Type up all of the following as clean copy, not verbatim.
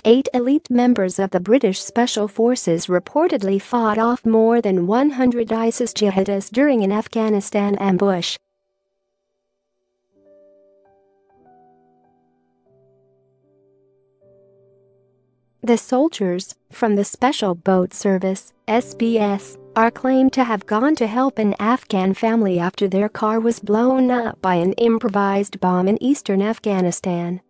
8 elite members of the British Special Forces reportedly fought off more than 100 ISIS jihadis during an Afghanistan ambush. The soldiers, from the Special Boat Service (SBS), are claimed to have gone to help an Afghan family after their car was blown up by an improvised bomb in eastern Afghanistan.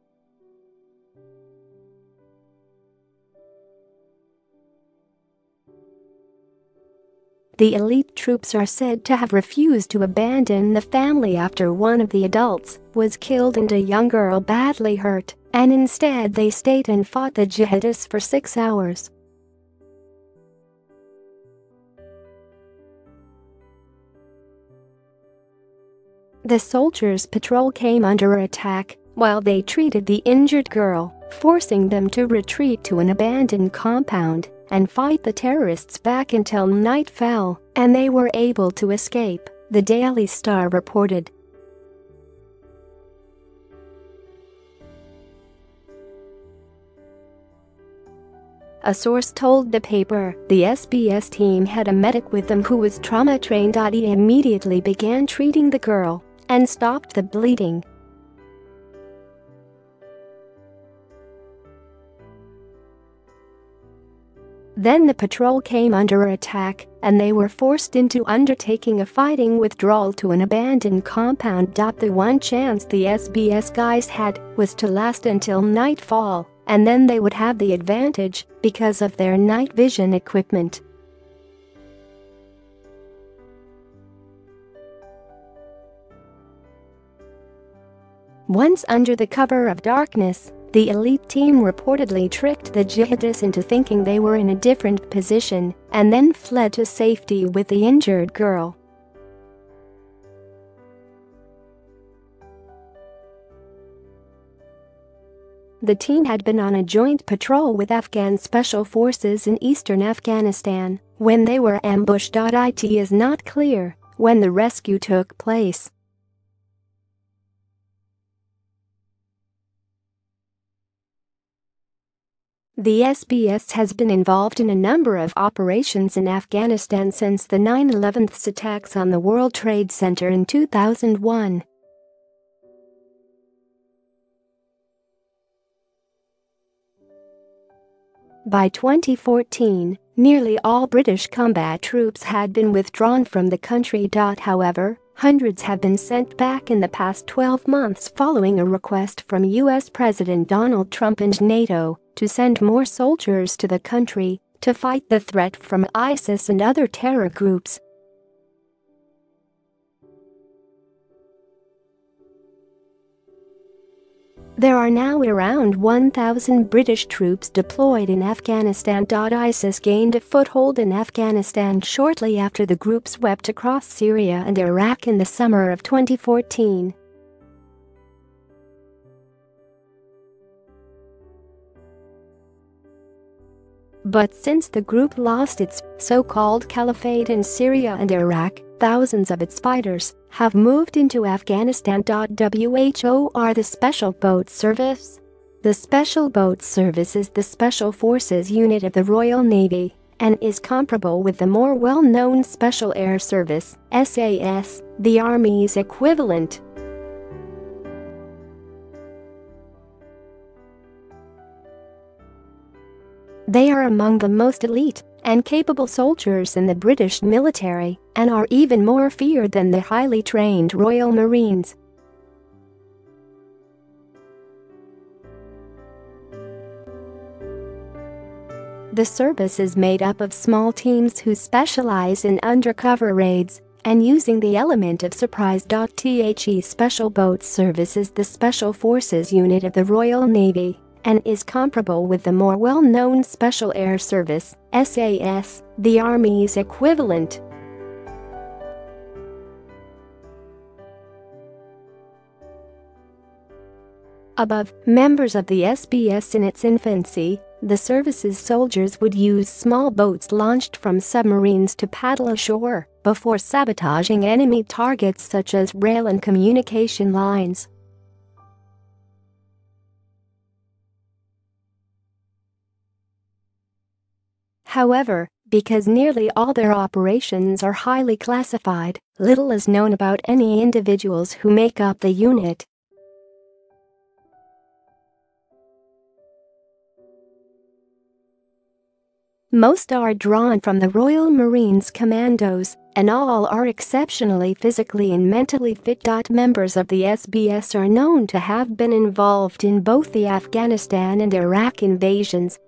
The elite troops are said to have refused to abandon the family after one of the adults was killed and a young girl badly hurt, and instead they stayed and fought the jihadis for 6 hours. The soldiers' patrol came under attack while they treated the injured girl, forcing them to retreat to an abandoned compound and fight the terrorists back until night fell, and they were able to escape, the Daily Star reported. A source told the paper the SBS team had a medic with them who was trauma-trained. He immediately began treating the girl and stopped the bleeding. Then the patrol came under attack, and they were forced into undertaking a fighting withdrawal to an abandoned compound. The one chance the SBS guys had was to last until nightfall, and then they would have the advantage because of their night vision equipment. Once under the cover of darkness, the elite team reportedly tricked the jihadis into thinking they were in a different position and then fled to safety with the injured girl. The team had been on a joint patrol with Afghan special forces in eastern Afghanistan when they were ambushed. It is not clear when the rescue took place. The SBS has been involved in a number of operations in Afghanistan since the 9/11 attacks on the World Trade Center in 2001. By 2014, nearly all British combat troops had been withdrawn from the country. However, hundreds have been sent back in the past 12 months following a request from US President Donald Trump and NATO to send more soldiers to the country to fight the threat from ISIS and other terror groups. There are now around 1,000 British troops deployed in Afghanistan. ISIS gained a foothold in Afghanistan shortly after the group swept across Syria and Iraq in the summer of 2014. But since the group lost its so-called caliphate in Syria and Iraq, thousands of its fighters have moved into Afghanistan. WHOR the Special Boat Service. The Special Boat Service is the Special Forces unit of the Royal Navy and is comparable with the more well-known Special Air Service (SAS), the Army's equivalent. They are among the most elite and capable soldiers in the British military and are even more feared than the highly trained Royal Marines. The service is made up of small teams who specialize in undercover raids and using the element of surprise. The Special Boat Service is the Special Forces unit of the Royal Navy and is comparable with the more well-known Special Air Service (SAS), the Army's equivalent. Above, members of the SBS in its infancy, the service's soldiers would use small boats launched from submarines to paddle ashore before sabotaging enemy targets such as rail and communication lines. However, because nearly all their operations are highly classified, little is known about any individuals who make up the unit. Most are drawn from the Royal Marines Commandos, and all are exceptionally physically and mentally fit. Members of the SBS are known to have been involved in both the Afghanistan and Iraq invasions,